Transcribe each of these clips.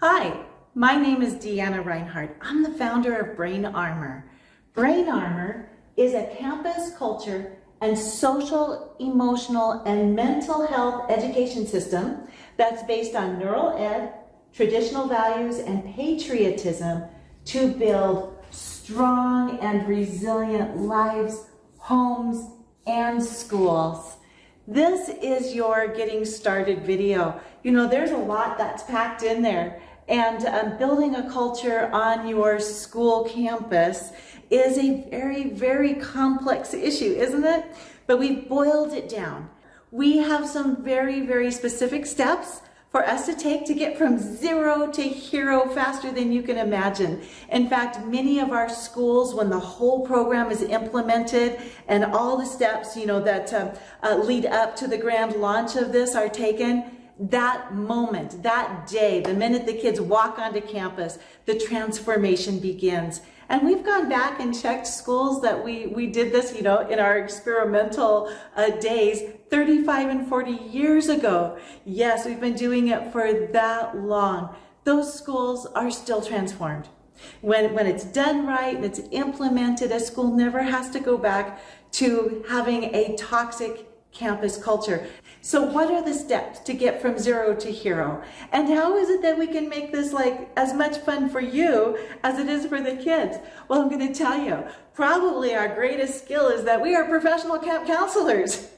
Hi, my name is Deanna Reinhardt. I'm the founder of Brain Armor. Brain Armor is a campus culture and social, emotional, and mental health education system that's based on neural ed, traditional values, and patriotism to build strong and resilient lives, homes, and schools. This is your getting started video. You know, there's a lot that's packed in there, and building a culture on your school campus is a very, very complex issue, isn't it? But we've boiled it down. We have some very, very specific steps for us to take to get from zero to hero faster than you can imagine. In fact, many of our schools, when the whole program is implemented and all the steps, that lead up to the grand launch of this are taken, that moment, that day, the minute the kids walk onto campus, the transformation begins. And we've gone back and checked schools that we did this, in our experimental days 35 and 40 years ago. Yes, we've been doing it for that long. Those schools are still transformed. When it's done right and it's implemented, a school never has to go back to having a toxic campus culture. So what are the steps to get from zero to hero? And how is it that we can make this as much fun for you as it is for the kids? Well, I'm going to tell you, probably our greatest skill is that we are professional camp counselors.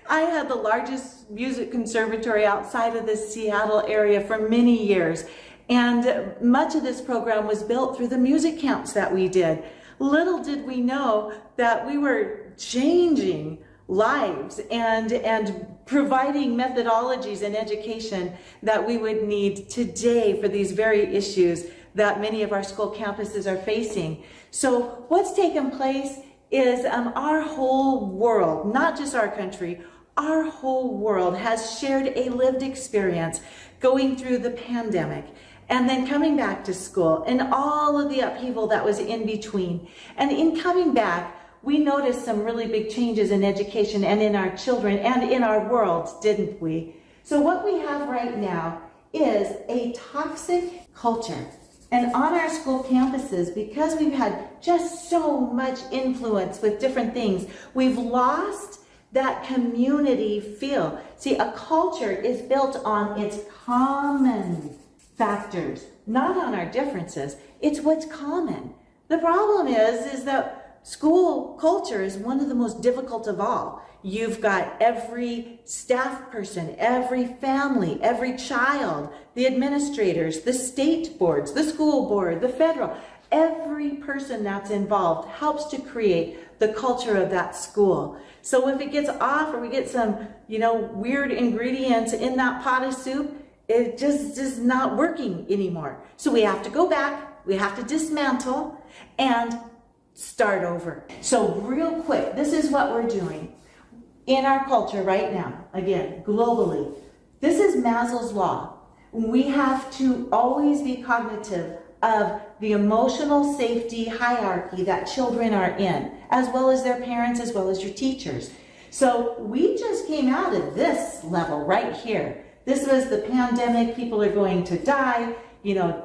I had the largest music conservatory outside of the Seattle area for many years. And much of this program was built through the music camps that we did. Little did we know that we were changing lives and providing methodologies and education that we would need today for these very issues that many of our school campuses are facing. So what's taken place is our whole world, not just our country, our whole world has shared a lived experience going through the pandemic and then coming back to school and all of the upheaval that was in between. And in coming back, we noticed some really big changes in education and in our children and in our world, didn't we? So what we have right now is a toxic culture. And on our school campuses, because we've had just so much influence with different things, we've lost that community feel. See, a culture is built on its common factors, not on our differences. It's what's common. The problem is that school culture is one of the most difficult of all. You've got every staff person, every family, every child, the administrators, the state boards, the school board, the federal. Every person that's involved helps to create the culture of that school. So if it gets off or we get some, weird ingredients in that pot of soup, it just is not working anymore. So we have to go back, we have to dismantle and start over. So real quick, this is what we're doing in our culture right now, again, globally. This is Maslow's law. We have to always be cognitive of the emotional safety hierarchy that children are in, as well as their parents, as well as your teachers. So we just came out of this level right here. This was the pandemic. People are going to die.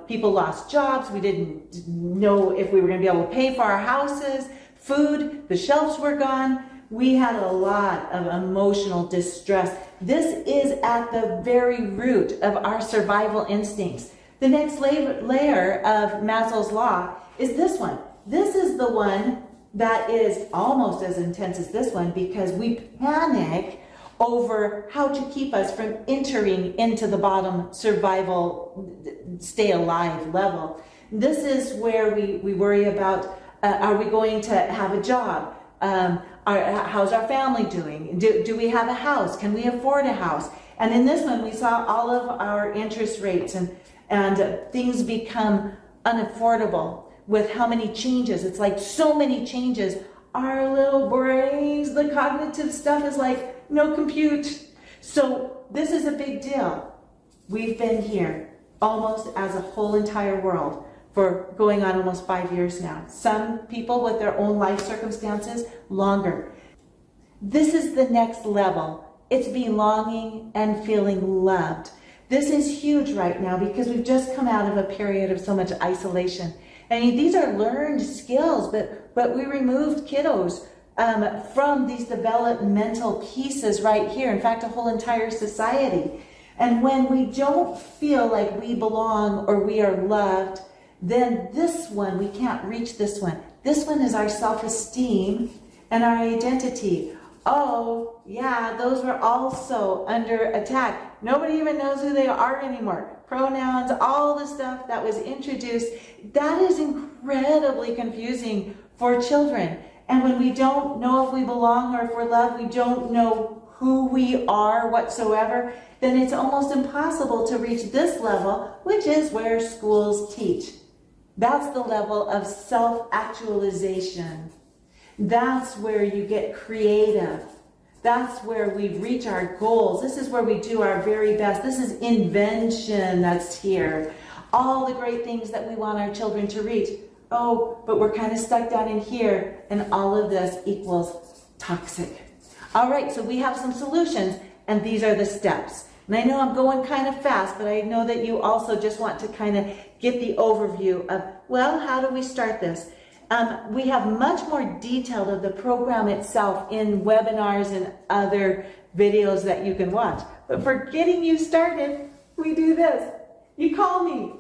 People lost jobs. We didn't know if we were going to be able to pay for our houses, food, the shelves were gone. We had a lot of emotional distress. This is at the very root of our survival instincts. The next layer of Maslow's law is this one. This is the one that is almost as intense as this one because we panic over how to keep us from entering into the bottom survival, stay alive level. This is where we worry about, are we going to have a job? How's our family doing? Do we have a house? Can we afford a house? And in this one, we saw all of our interest rates and things become unaffordable with how many changes. It's like so many changes. Our little brains, the cognitive stuff is like, no compute. So this is a big deal. We've been here almost as a whole entire world for going on almost 5 years now. Some people with their own life circumstances, longer. This is the next level. It's belonging and feeling loved. This is huge right now because we've just come out of a period of so much isolation. And these are learned skills, but we removed kiddos from these developmental pieces right here. In fact, a whole entire society. And when we don't feel like we belong or we are loved, then this one, we can't reach this one. This one is our self-esteem and our identity. Oh, yeah, those were also under attack. Nobody even knows who they are anymore. Pronouns, all the stuff that was introduced, that is incredibly confusing for children. And when we don't know if we belong or if we're loved, we don't know who we are whatsoever, then it's almost impossible to reach this level, which is where schools teach. That's the level of self-actualization. That's where you get creative. That's where we reach our goals. This is where we do our very best. This is invention that's here. All the great things that we want our children to reach. Oh, but we're kind of stuck down in here, and all of this equals toxic. All right, so we have some solutions, and these are the steps. And I know I'm going kind of fast, but I know that you also just want to kind of get the overview of, well, how do we start this? We have much more detail of the program itself in webinars and other videos that you can watch. But for getting you started, we do this. You call me.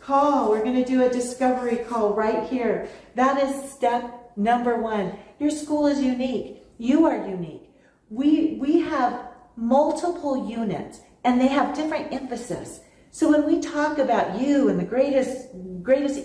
Call. We're going to do a discovery call right here. That is step number one. Your school is unique. You are unique. We have multiple units, and they have different emphasis. So when we talk about you and the greatest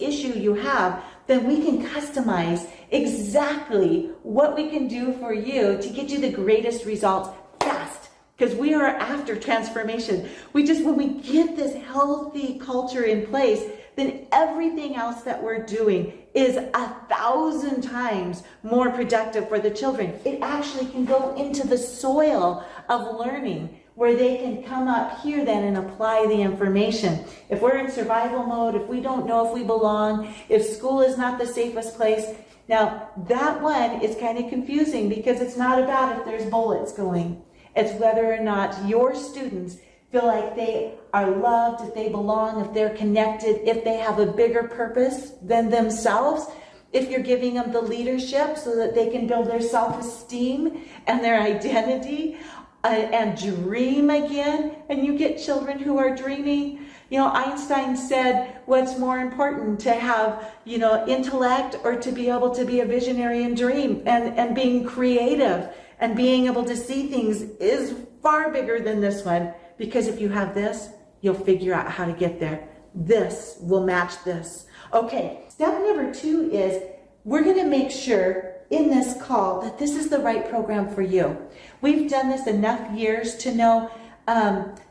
issue you have, then we can customize exactly what we can do for you to get you the greatest results fast. Because we are after transformation. When we get this healthy culture in place, then everything else that we're doing is 1,000 times more productive for the children. It actually can go into the soil of learning, where they can come up here then and apply the information. If we're in survival mode, if we don't know if we belong, if school is not the safest place, now that one is kind of confusing because it's not about if there's bullets going. It's whether or not your students feel like they are loved, if they belong, if they're connected, if they have a bigger purpose than themselves, if you're giving them the leadership so that they can build their self-esteem and their identity, and dream again, and you get children who are dreaming. Einstein said, what's more important, to have, intellect or to be able to be a visionary and dream, and being creative and being able to see things is far bigger than this one, because if you have this, you'll figure out how to get there. This will match this. Okay, step number 2 is we're going to make sure in this call that this is the right program for you. We've done this enough years to know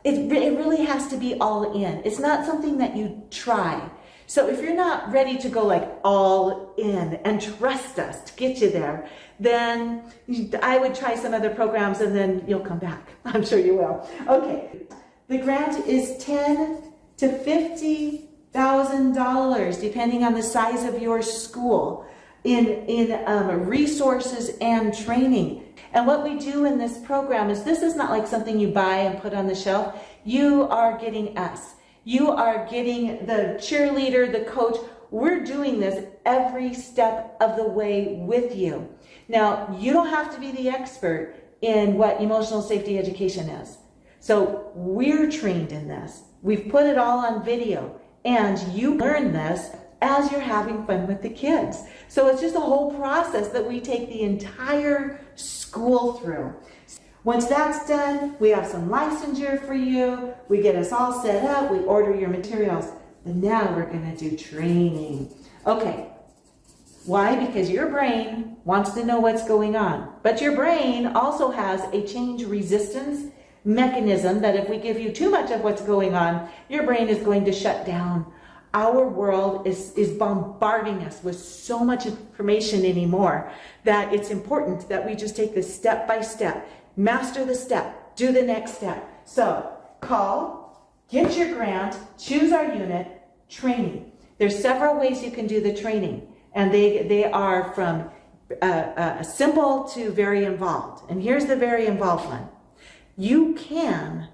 it really has to be all in. It's not something that you try. So if you're not ready to go like all in and trust us to get you there, then I would try some other programs and then you'll come back. I'm sure you will. Okay, the grant is $10,000 to $50,000 depending on the size of your school, in resources and training. And what we do in this program is, this is not like something you buy and put on the shelf. You are getting us. You are getting the cheerleader, the coach. We're doing this every step of the way with you. Now, you don't have to be the expert in what emotional safety education is. So we're trained in this. We've put it all on video, and you learn this as you're having fun with the kids. So it's just a whole process that we take the entire school through. Once that's done, we have some licensure for you. We get us all set up. We order your materials. And now we're going to do training. Okay. Why? Because your brain wants to know what's going on. But your brain also has a change resistance mechanism that if we give you too much of what's going on, your brain is going to shut down. Our world is bombarding us with so much information anymore that it's important that we just take this step by step, master the step, do the next step. So call, get your grant, choose our unit, training. There's several ways you can do the training, and they are from simple to very involved. And here's the very involved one. You can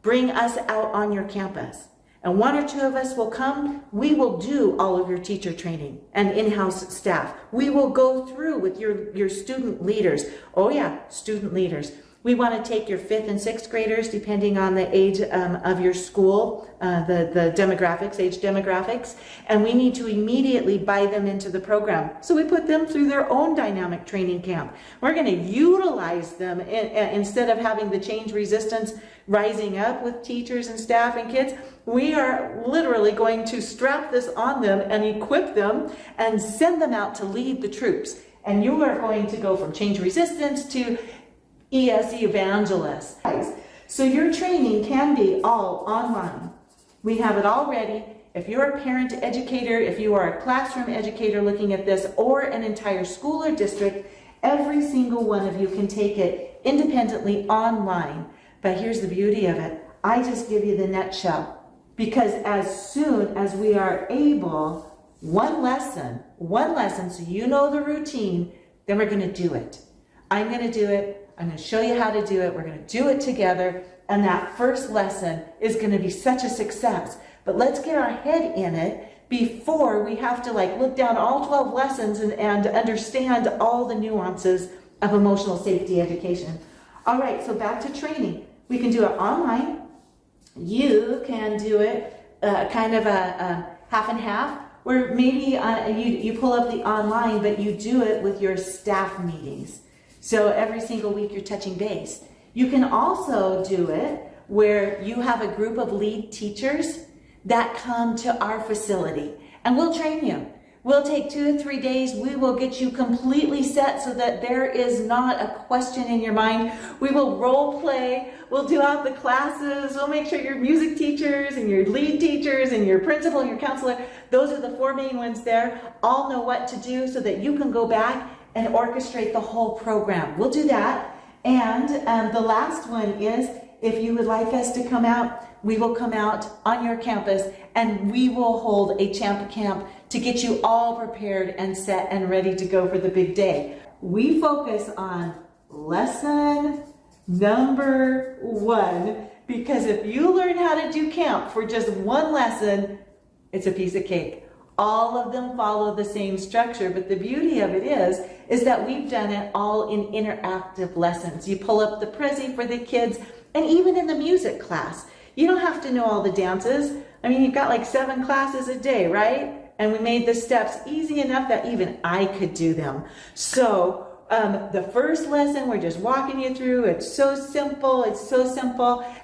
bring us out on your campus. And one or two of us will come. We will do all of your teacher training and in-house staff. We will go through with your student leaders. Oh yeah, student leaders. We want to take your 5th and 6th graders, depending on the age of your school, the demographics, age demographics, and we need to immediately buy them into the program. So we put them through their own dynamic training camp. We're going to utilize them instead of having the change resistance rising up with teachers and staff and kids. We are literally going to strap this on them and equip them and send them out to lead the troops. And you are going to go from change resistance to ESE evangelists. So your training can be all online. We have it all ready. If you're a parent educator, if you are a classroom educator looking at this, or an entire school or district, every single one of you can take it independently online. But here's the beauty of it. I just give you the nutshell. Because as soon as we are able, one lesson, so you know the routine, then we're going to do it. I'm going to do it. I'm going to show you how to do it. We're going to do it together. And that first lesson is going to be such a success. But let's get our head in it before we have to look down all 12 lessons and understand all the nuances of emotional safety education. All right, so back to training. We can do it online. You can do it kind of a half and half, where maybe you pull up the online, but you do it with your staff meetings. So every single week you're touching base. You can also do it where you have a group of lead teachers that come to our facility, and we'll train you. We'll take 2 to 3 days. We will get you completely set so that there is not a question in your mind. We will role play. We'll do out the classes. We'll make sure your music teachers and your lead teachers and your principal and your counselor, those are the 4 main ones there, all know what to do so that you can go back and orchestrate the whole program. We'll do that. And the last one is, if you would like us to come out, we will come out on your campus and we will hold a champ camp to get you all prepared and set and ready to go for the big day. We focus on lesson number 1, because if you learn how to do camp for just one lesson, it's a piece of cake. All of them follow the same structure, but the beauty of it is that we've done it all in interactive lessons. You pull up the Prezi for the kids, and even in the music class, you don't have to know all the dances. I mean, you've got 7 classes a day, right? And we made the steps easy enough that even I could do them. So the first lesson, we're just walking you through. It's so simple.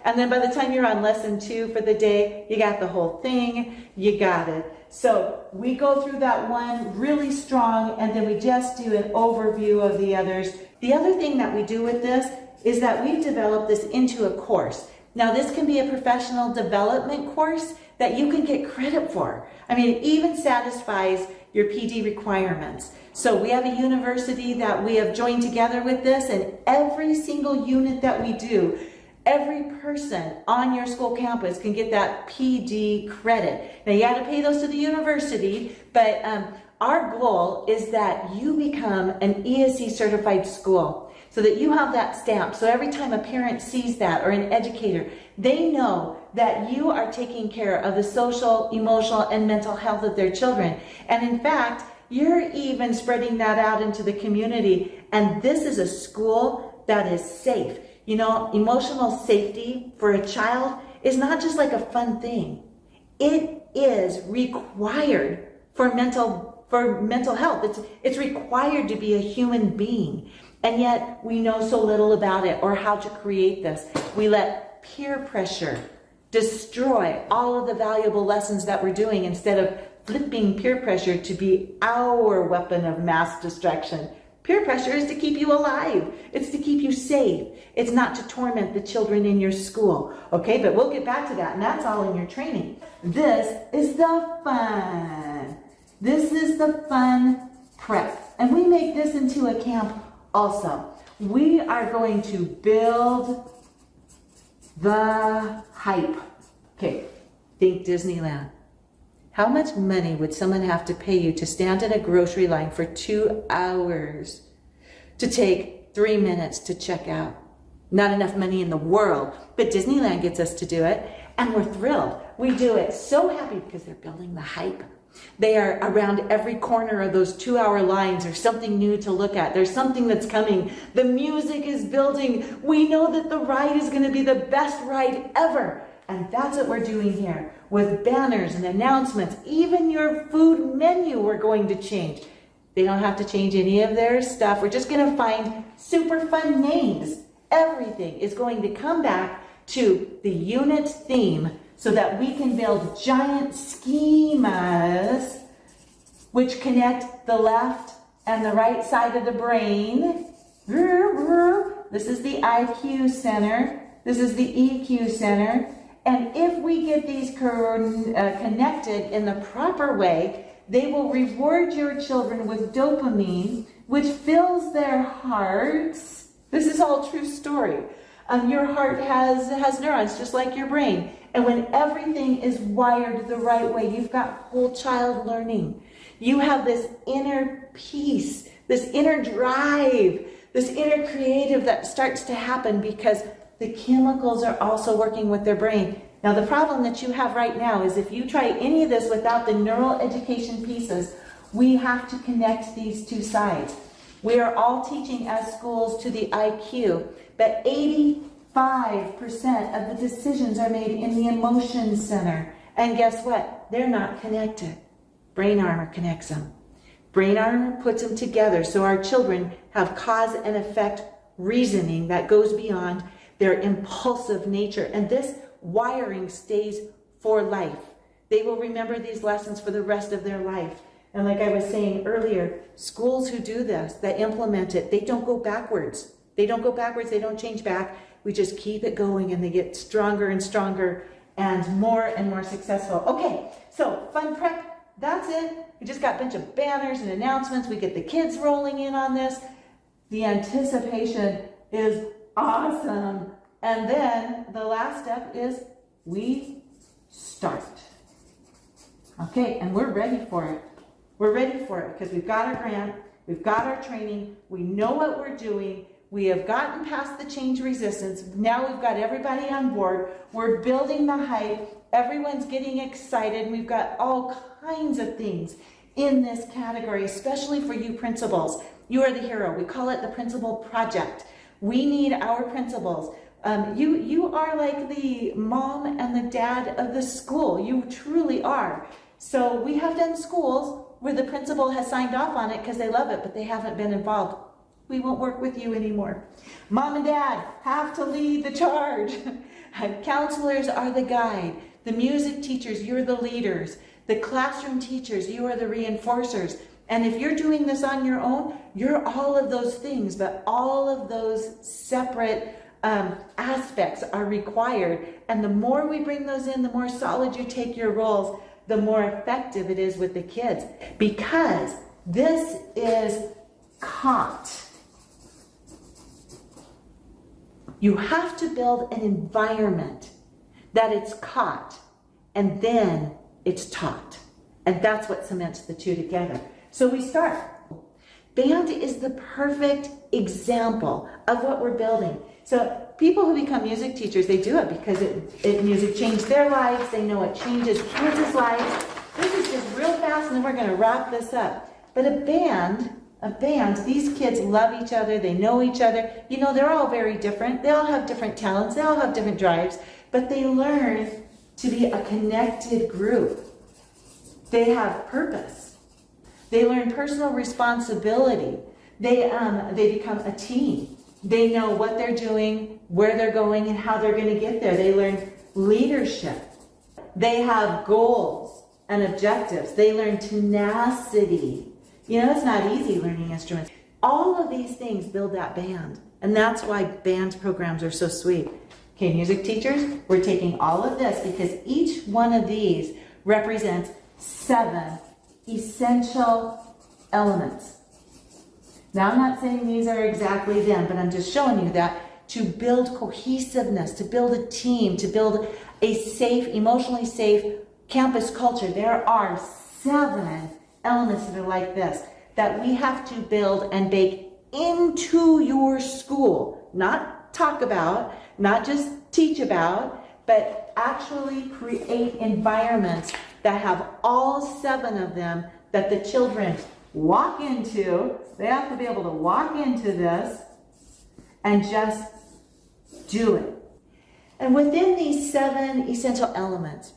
And then by the time you're on lesson 2 for the day, you got the whole thing. You got it. So we go through that one really strong, and then we just do an overview of the others. The other thing that we do with this is that we've developed this into a course. Now, this can be a professional development course that you can get credit for. I mean, it even satisfies your PD requirements. So we have a university that we have joined together with this, and every single unit that we do, every person on your school campus can get that PD credit. Now, you got to pay those to the university, but our goal is that you become an ESE certified school so that you have that stamp. So every time a parent sees that, or an educator, they know that you are taking care of the social, emotional, and mental health of their children. And in fact, you're even spreading that out into the community. And this is a school that is safe. You know, emotional safety for a child is not just a fun thing. It is required for mental health. It's required to be a human being. And yet we know so little about it or how to create this. We let peer pressure destroy all of the valuable lessons that we're doing instead of flipping peer pressure to be our weapon of mass destruction. Peer pressure is to keep you alive. It's to keep you safe. It's not to torment the children in your school. Okay, but we'll get back to that, and that's all in your training. This is the fun. This is the fun prep. And we make this into a camp also. We are going to build the hype. Okay, think Disneyland. How much money would someone have to pay you to stand in a grocery line for 2 hours to take 3 minutes to check out? Not enough money in the world, but Disneyland gets us to do it, and we're thrilled. We do it so happy because they're building the hype. They are around every corner of those 2-hour lines. There's something new to look at. There's something that's coming. The music is building. We know that the ride is going to be the best ride ever. And that's what we're doing here with banners and announcements. Even your food menu we're going to change. They don't have to change any of their stuff. We're just going to find super fun names. Everything is going to come back to the unit theme so that we can build giant schemas which connect the left and the right side of the brain. This is the IQ center. This is the EQ center. And if we get these connected in the proper way, they will reward your children with dopamine, which fills their hearts. This is all true story. Your heart has neurons just like your brain. And when everything is wired the right way, you've got whole child learning. You have this inner peace, this inner drive, this inner creative that starts to happen because the chemicals are also working with their brain. Now, the problem that you have right now is if you try any of this without the neural education pieces, we have to connect these two sides. We are all teaching as schools to the IQ, but 85% of the decisions are made in the emotion center. And guess what? They're not connected. Brain Armor connects them. Brain Armor puts them together so our children have cause and effect reasoning that goes beyond their impulsive nature. And this wiring stays for life. They will remember these lessons for the rest of their life. And like I was saying earlier, schools who do this, that implement it, they don't go backwards. They don't go backwards, they don't change back. We just keep it going and they get stronger and stronger and more successful. Okay, so fun prep, that's it. We just got a bunch of banners and announcements. We get the kids rolling in on this. The anticipation is awesome. And then the last step is we start. Okay, and we're ready for it. We're ready for it because we've got our grant, we've got our training, we know what we're doing, we have gotten past the change resistance, now we've got everybody on board, we're building the hype, everyone's getting excited, and we've got all kinds of things in this category, especially for you principals. You are the hero. We call it the Principal Project. We need our principals. You are like the mom and the dad of the school. You truly are. So we have done schools where the principal has signed off on it because they love it, but they haven't been involved. We won't work with you anymore. Mom and dad have to lead the charge. Counselors are the guide. The music teachers, you're the leaders. The classroom teachers, you are the reinforcers. And if you're doing this on your own, you're all of those things, but all of those separate aspects are required. And the more we bring those in, the more solid you take your roles, the more effective it is with the kids. Because this is caught. You have to build an environment that it's caught, and then it's taught. And that's what cements the two together. So we start. Band is the perfect example of what we're building. So people who become music teachers, they do it because music changed their lives. They know it changes kids' lives. This is just real fast, and then we're going to wrap this up. But a band, these kids love each other. They know each other. You know, they're all very different. They all have different talents. They all have different drives. But they learn to be a connected group. They have purpose. They learn personal responsibility. They become a team. They know what they're doing, where they're going, and how they're going to get there. They learn leadership. They have goals and objectives. They learn tenacity. You know, it's not easy learning instruments. All of these things build that band. And that's why band programs are so sweet. Okay, music teachers, we're taking all of this because each one of these represents 7 essential elements. Now, I'm not saying these are exactly them, but I'm just showing you that to build cohesiveness, to build a team, to build a safe, emotionally safe campus culture, there are 7 elements that are like this that we have to build and bake into your school, not talk about, not just teach about, but actually create environments that have all 7 of them that the children walk into. They have to be able to walk into this and just do it. And within these 7 essential elements,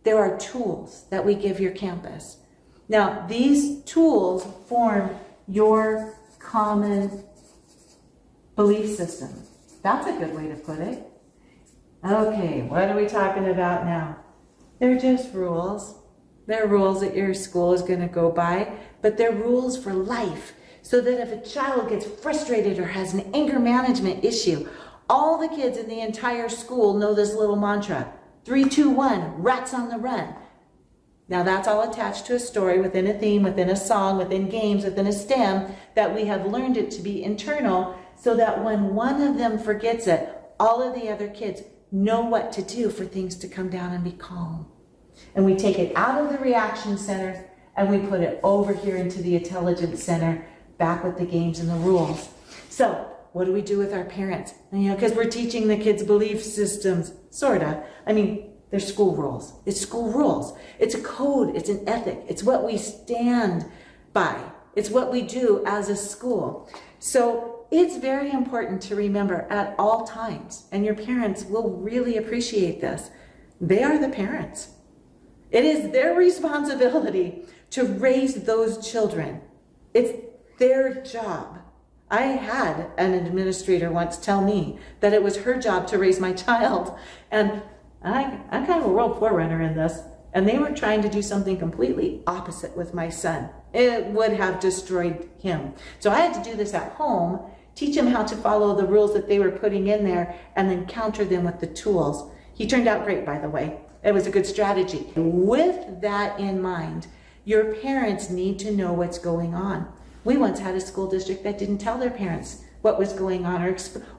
there are tools that we give your campus. Now, these tools form your common belief system. That's a good way to put it. Okay, what are we talking about now? They're just rules. They're rules that your school is going to go by, but they're rules for life. So that if a child gets frustrated or has an anger management issue, all the kids in the entire school know this little mantra: 3, 2, 1, rats on the run. Now that's all attached to a story within a theme, within a song, within games, within a stem, that we have learned it to be internal, so that when one of them forgets it, all of the other kids know what to do for things to come down and be calm. And we take it out of the reaction center and we put it over here into the intelligence center, back with the games and the rules. So what do we do with our parents? Because we're teaching the kids belief systems, sort of. They're school rules. It's school rules. It's a code. It's an ethic. It's what we stand by. It's what we do as a school. So it's very important to remember at all times, and your parents will really appreciate this. They are the parents. It is their responsibility to raise those children. It's their job. I had an administrator once tell me that it was her job to raise my child, and I'm kind of a world forerunner in this, and they were trying to do something completely opposite with my son. It would have destroyed him. So I had to do this at home, teach him how to follow the rules that they were putting in there, and then counter them with the tools. He turned out great, by the way. It was a good strategy. With that in mind, your parents need to know what's going on. We once had a school district that didn't tell their parents what was going on,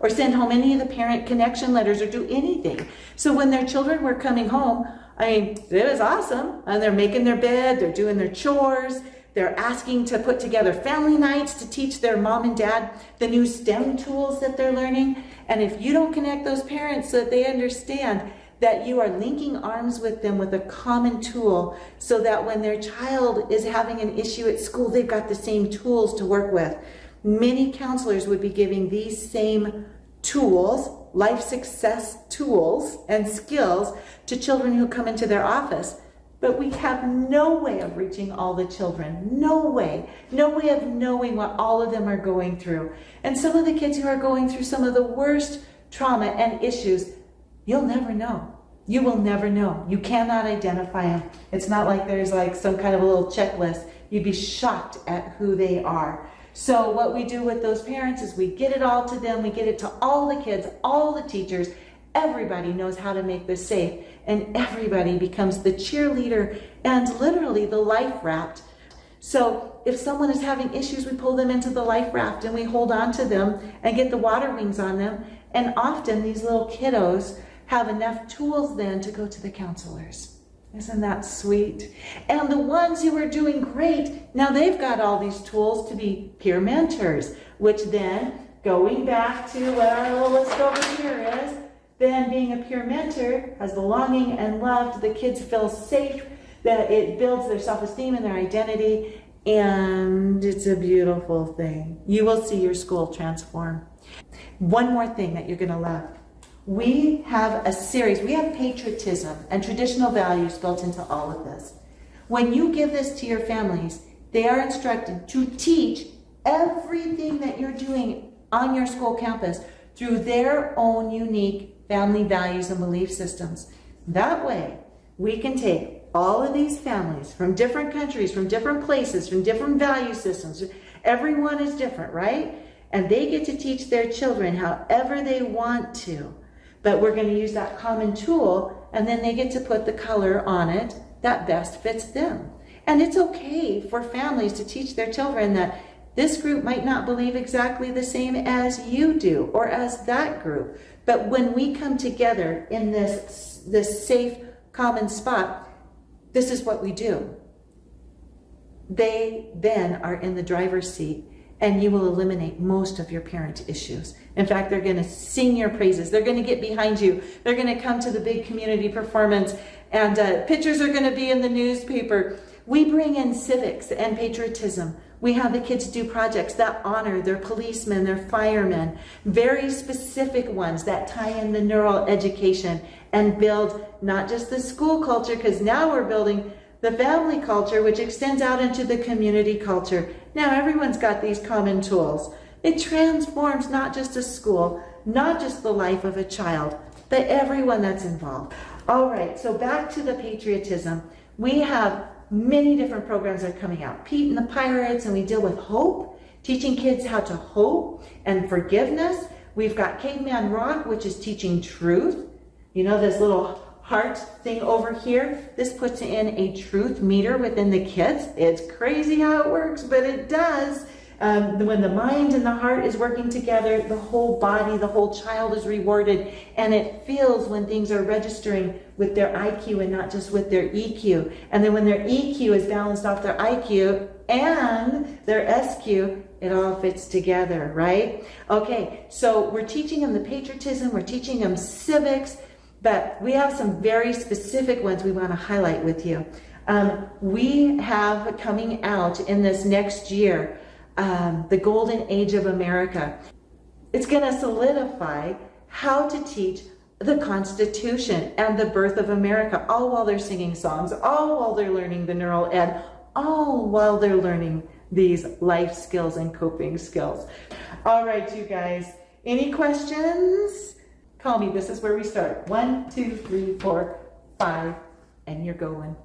or send home any of the parent connection letters, or do anything. So when their children were coming home, it was awesome. And they're making their bed, they're doing their chores, they're asking to put together family nights to teach their mom and dad the new STEM tools that they're learning. And if you don't connect those parents so that they understand that you are linking arms with them with a common tool, so that when their child is having an issue at school, they've got the same tools to work with. Many counselors would be giving these same tools, life success tools and skills, to children who come into their office. But we have no way of reaching all the children. No way of knowing what all of them are going through. And some of the kids who are going through some of the worst trauma and issues, you'll never know. You will never know. You cannot identify them. It's not like there's like some kind of a little checklist. You'd be shocked at who they are. So what we do with those parents is we get it all to them. We get it to all the kids, all the teachers. Everybody knows how to make this safe, and everybody becomes the cheerleader and literally the life raft. So if someone is having issues, we pull them into the life raft and we hold on to them and get the water wings on them. And often these little kiddos have enough tools then to go to the counselors. Isn't that sweet? And the ones who are doing great, now they've got all these tools to be peer mentors, which then, going back to what our little list over here is, then being a peer mentor has belonging and love. The kids feel safe, that it builds their self-esteem and their identity, and it's a beautiful thing. You will see your school transform. One more thing that you're going to love. We have a series, we have patriotism and traditional values built into all of this. When you give this to your families, they are instructed to teach everything that you're doing on your school campus through their own unique family values and belief systems. That way, we can take all of these families from different countries, from different places, from different value systems. Everyone is different, right? And they get to teach their children however they want to. But we're going to use that common tool, and then they get to put the color on it that best fits them. And it's okay for families to teach their children that this group might not believe exactly the same as you do, or as that group. But when we come together in this safe, common spot, this is what we do. They then are in the driver's seat, and you will eliminate most of your parent issues. In fact, they're going to sing your praises. They're going to get behind you. They're going to come to the big community performance, and pictures are going to be in the newspaper. We bring in civics and patriotism. We have the kids do projects that honor their policemen, their firemen, very specific ones that tie in the neural education and build not just the school culture, because now we're building the family culture, which extends out into the community culture. Now everyone's got these common tools. It transforms not just a school, not just the life of a child, but everyone that's involved. All right, so back to the patriotism. We have many different programs that are coming out. Pete and the Pirates, and we deal with hope, teaching kids how to hope and forgiveness. We've got Caveman Rock, which is teaching truth. You know, this little heart thing over here, this puts in a truth meter within the kids. It's crazy how it works, but it does. When the mind and the heart is working together, the whole body, the whole child is rewarded, and it feels when things are registering with their IQ and not just with their EQ. And then when their EQ is balanced off their IQ and their SQ, it all fits together, right? Okay, so we're teaching them the patriotism, we're teaching them civics, but we have some very specific ones we want to highlight with you. We have coming out in this next year, the Golden Age of America. It's going to solidify how to teach the Constitution and the birth of America, all while they're singing songs, all while they're learning the neural ed, all while they're learning these life skills and coping skills. All right, you guys, any questions? Call me. This is where we start. 1, 2, 3, 4, 5, and you're going.